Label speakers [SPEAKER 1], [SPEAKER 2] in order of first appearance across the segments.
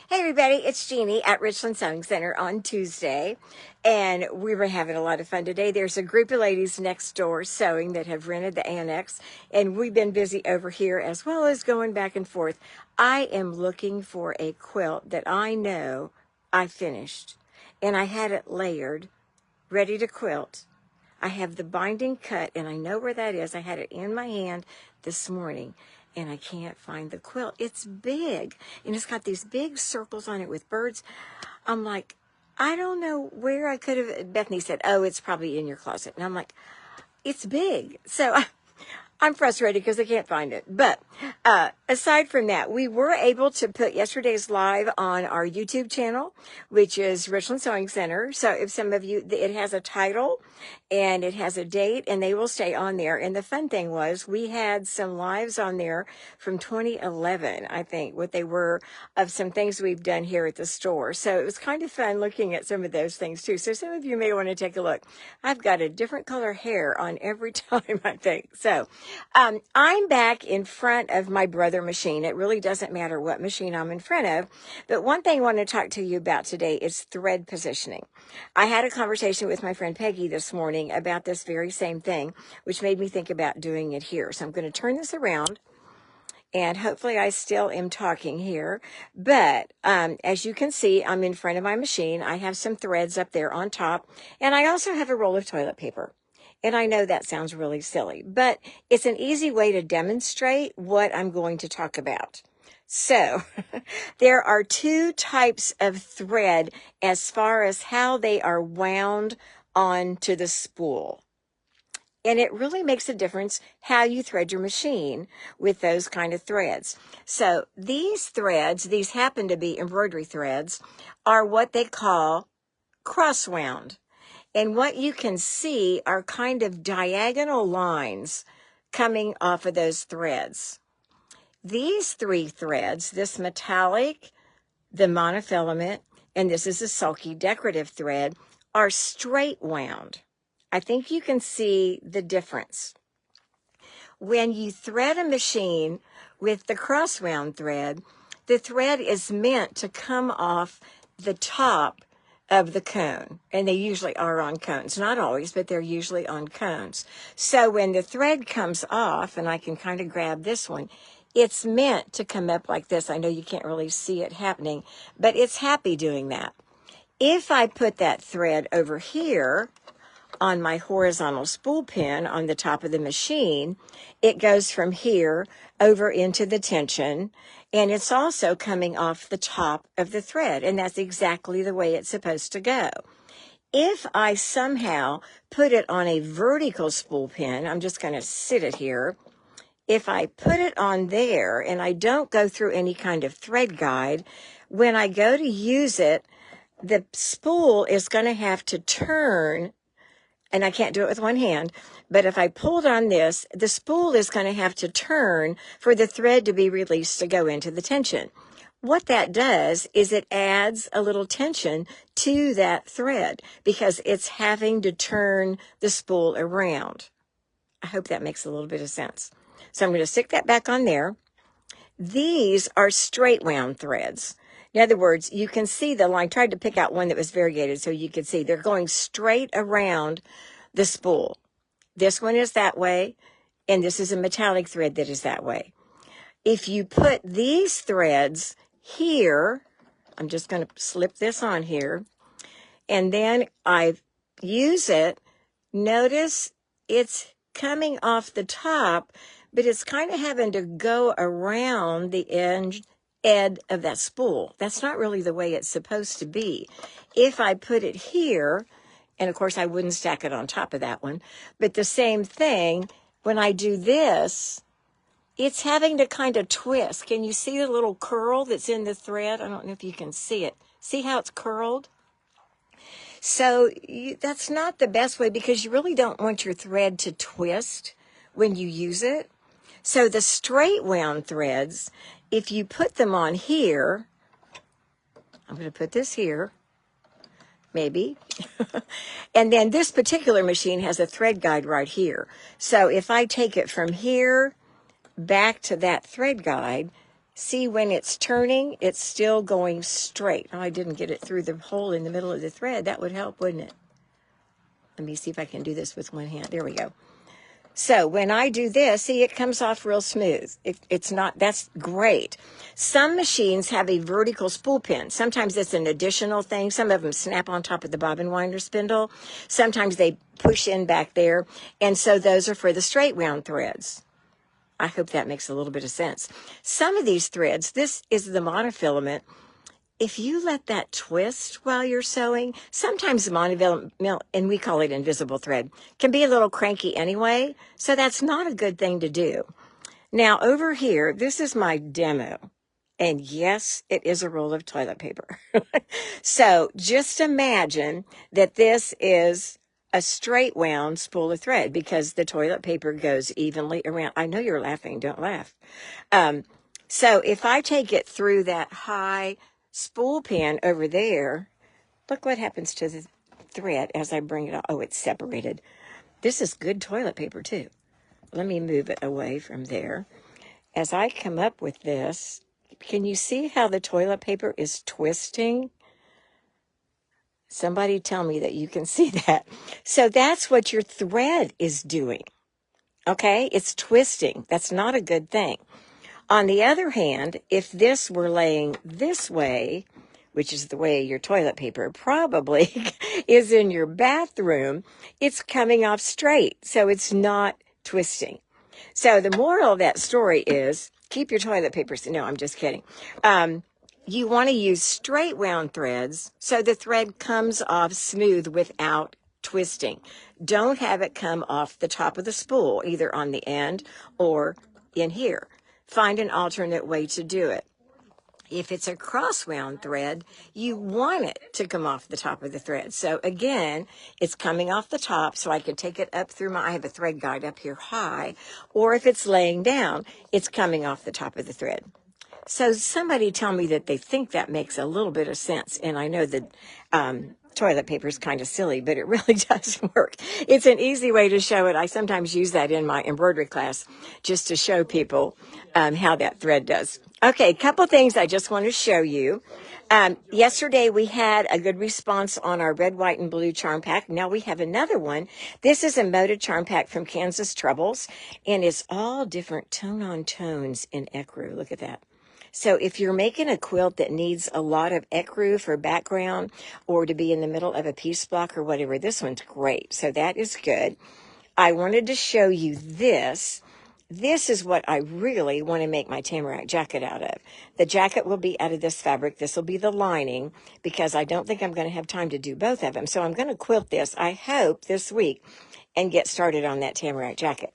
[SPEAKER 1] Hey everybody, it's Jeannie at Richland Sewing Center on Tuesday, and we were having a lot of fun today. There's a group of ladies next door sewing that have rented the annex, and we've been busy over here as well as going back and forth. I am looking for a quilt that I know I finished, and I had it layered, ready to quilt. I have the binding cut, and I know where that is. I had it in my hand this morning, and I can't find the quilt. It's big, and it's got these big circles on it with birds. I'm like, I don't know where I could have. Bethany said, oh, it's probably in your closet. And I'm like, it's big. So I'm frustrated because I can't find it. But aside from that, we were able to put yesterday's live on our YouTube channel, which is Richland Sewing Center. So if some of you, it has a title and it has a date, and they will stay on there. And the fun thing was we had some lives on there from 2011, I think, what they were, of some things we've done here at the store. So it was kind of fun looking at some of those things too. So some of you may want to take a look. I've got a different color hair on every time, I think. So I'm back in front of my Brother machine. It really doesn't matter what machine I'm in front of. But one thing I want to talk to you about today is thread positioning. I had a conversation with my friend Peggy this morning about this very same thing, which made me think about doing it here. So I'm going to turn this around, and hopefully I still am talking here. But as you can see, I'm in front of my machine. I have some threads up there on top, and I also have a roll of toilet paper. And I know that sounds really silly, but it's an easy way to demonstrate what I'm going to talk about. So there are two types of thread as far as how they are wound onto the spool. And it really makes a difference how you thread your machine with those kind of threads. So these threads, these happen to be embroidery threads, are what they call cross wound. And what you can see are kind of diagonal lines coming off of those threads. These three threads, this metallic, the monofilament, and this is a sulky decorative thread, are straight wound. I think you can see the difference. When you thread a machine with the cross wound thread, the thread is meant to come off the top of the cone, and they usually are on cones. Not always, but they're usually on cones. So when the thread comes off, and I can kind of grab this one, it's meant to come up like this. I know you can't really see it happening, but it's happy doing that. If I put that thread over here on my horizontal spool pin on the top of the machine, it goes from here over into the tension, and it's also coming off the top of the thread, and that's exactly the way it's supposed to go. If I somehow put it on a vertical spool pin, I'm just going to sit it here. If I put it on there and I don't go through any kind of thread guide, when I go to use it, the spool is going to have to turn, and I can't do it with one hand, but if I pulled on this, the spool is going to have to turn for the thread to be released to go into the tension. What that does is it adds a little tension to that thread because it's having to turn the spool around. I hope that makes a little bit of sense. So I'm going to stick that back on there. These are straight wound threads. In other words, you can see the line. I tried to pick out one that was variegated so you could see they're going straight around the spool. This one is that way, and this is a metallic thread that is that way. If you put these threads here, I'm just going to slip this on here, and then I use it. Notice it's coming off the top, but it's kind of having to go around the edge of that spool. That's not really the way it's supposed to be. If I put it here, and of course I wouldn't stack it on top of that one, but the same thing, when I do this, it's having to kind of twist. Can you see the little curl that's in the thread? I don't know if you can see it. See how it's curled? So that's not the best way because you really don't want your thread to twist when you use it. So the straight wound threads, if you put them on here, I'm going to put this here, maybe. And then this particular machine has a thread guide right here. So if I take it from here back to that thread guide, See, when it's turning, it's still going straight. Oh, I didn't get it through the hole in the middle of the thread. That would help, wouldn't it? Let me see if I can do this with one hand. There we go. So when I do this, see, it comes off real smooth. It's not, that's great. Some machines have a vertical spool pin. Sometimes it's an additional thing. Some of them snap on top of the bobbin winder spindle. Sometimes they push in back there. And so those are for the straight wound threads. I hope that makes a little bit of sense. Some of these threads, this is the monofilament. If you let that twist while you're sewing, sometimes the monofilament, and we call it invisible thread, can be a little cranky anyway. So that's not a good thing to do. Now over here, this is my demo. And yes, it is a roll of toilet paper. So just imagine that this is a straight wound spool of thread because the toilet paper goes evenly around. I know you're laughing. Don't laugh. So if I take it through that high spool pin over there, look what happens to the thread as I bring it out. Oh, it's separated. This is good toilet paper too. Let me move it away from there. As I come up with this, can you see how the toilet paper is twisting? Somebody tell me that you can see that. So that's what your thread is doing. Okay, it's twisting. That's not a good thing. On the other hand, if this were laying this way, which is the way your toilet paper probably is in your bathroom, it's coming off straight, so it's not twisting. So the moral of that story is keep your toilet paper. No, I'm just kidding. You want to use straight wound threads so the thread comes off smooth without twisting. Don't have it come off the top of the spool, either on the end or in here. Find an alternate way to do it. If it's a cross wound thread, you want it to come off the top of the thread. So again, it's coming off the top, so I could take it up through I have a thread guide up here high, or if it's laying down, it's coming off the top of the thread. So somebody tell me that they think that makes a little bit of sense. And I know that toilet paper is kind of silly, but it really does work. It's an easy way to show it. I sometimes use that in my embroidery class just to show people how that thread does. Okay, a couple things I just want to show you. Yesterday we had a good response on our red, white, and blue charm pack. Now we have another one. This is a moded charm pack from Kansas Troubles, and it's all different tone-on tones in ecru. Look at that. So if you're making a quilt that needs a lot of ecru for background or to be in the middle of a piece block or whatever, this one's great. So that is good. I wanted to show you this. This is what I really want to make my tamarack jacket out of. The jacket will be out of this fabric. This will be the lining because I don't think I'm going to have time to do both of them. So I'm going to quilt this, I hope, this week and get started on that tamarack jacket.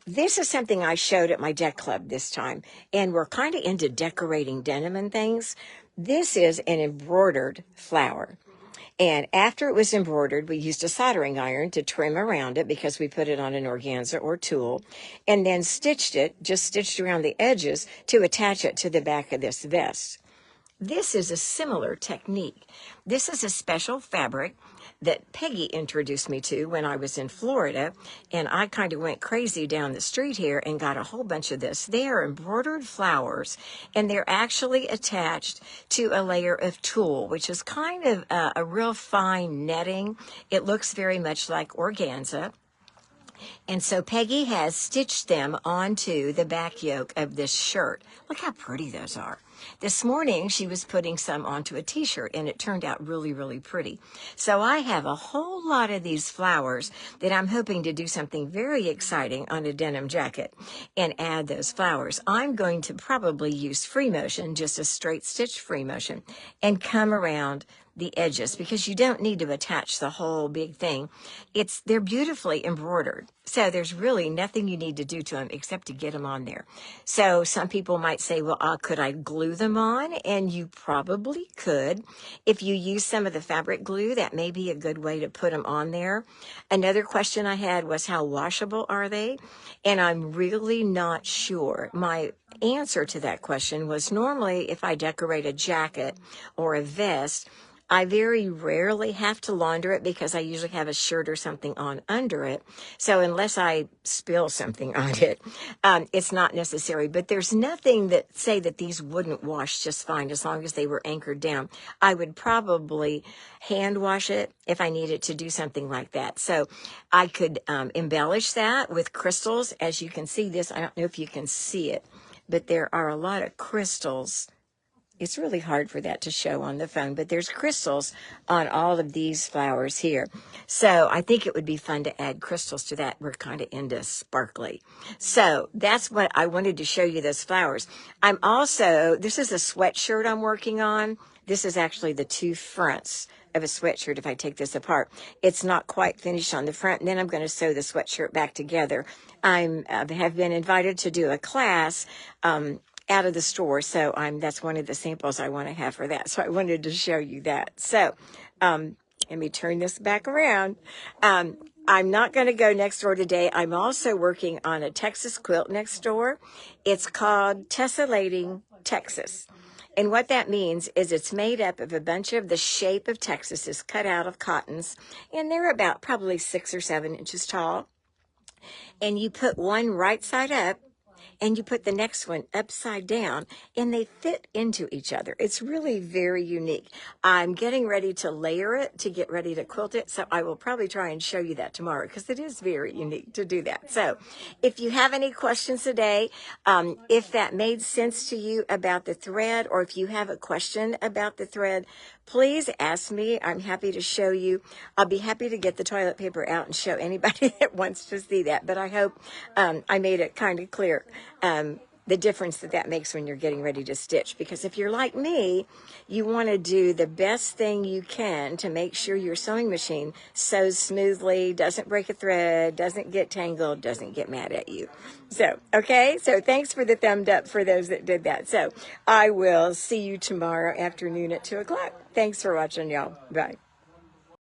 [SPEAKER 1] This is something I showed at my deck club this time, and we're kind of into decorating denim and things. This is an embroidered flower. And after it was embroidered, we used a soldering iron to trim around it because we put it on an organza or tulle, and then stitched it, just stitched around the edges to attach it to the back of this vest. This is a similar technique. This is a special fabric that Peggy introduced me to when I was in Florida, and I kind of went crazy down the street here and got a whole bunch of this. They are embroidered flowers, and they're actually attached to a layer of tulle, which is kind of a real fine netting. It looks very much like organza. And so Peggy has stitched them onto the back yoke of this shirt. Look how pretty those are. This morning, she was putting some onto a t-shirt, and it turned out really, really pretty. So I have a whole lot of these flowers that I'm hoping to do something very exciting on a denim jacket and add those flowers. I'm going to probably use free motion, just a straight stitch free motion, and come around the edges because you don't need to attach the whole big thing. They're beautifully embroidered. So there's really nothing you need to do to them except to get them on there. So some people might say, well, could I glue them on? And you probably could. If you use some of the fabric glue, that may be a good way to put them on there. Another question I had was, how washable are they? And I'm really not sure. My answer to that question was, normally if I decorate a jacket or a vest, I very rarely have to launder it because I usually have a shirt or something on under it. So unless I spill something on it, it's not necessary. But there's nothing that say that these wouldn't wash just fine as long as they were anchored down. I would probably hand wash it if I needed to do something like that. So I could embellish that with crystals. As you can see this, I don't know if you can see it, but there are a lot of crystals. It's really hard for that to show on the phone, but there's crystals on all of these flowers here. So I think it would be fun to add crystals to that. We're kind of into sparkly. So that's what I wanted to show you, those flowers. This is a sweatshirt I'm working on. This is actually the two fronts of a sweatshirt if I take this apart. It's not quite finished on the front, and then I'm going to sew the sweatshirt back together. I have been invited to do a class out of the store, so that's one of the samples I want to have for that. So I wanted to show you that. So let me turn this back around. I'm not going to go next door today. I'm also working on a Texas quilt next door. It's called Tessellating Texas. And what that means is it's made up of a bunch of the shape of Texas is cut out of cottons, and they're about probably 6 or 7 inches tall. And you put one right side up, and you put the next one upside down, and they fit into each other. It's really very unique. I'm getting ready to layer it to get ready to quilt it, so I will probably try and show you that tomorrow because it is very unique to do that. So if you have any questions today, if that made sense to you about the thread, or if you have a question about the thread, please ask me. I'm happy to show you. I'll be happy to get the toilet paper out and show anybody that wants to see that. But I hope I made it kind of clear the difference that makes when you're getting ready to stitch. Because if you're like me, you want to do the best thing you can to make sure your sewing machine sews smoothly, doesn't break a thread, doesn't get tangled, doesn't get mad at you. So, okay, so thanks for the thumbs up for those that did that. So I will see you tomorrow afternoon at 2 o'clock. Thanks for watching, y'all. Bye.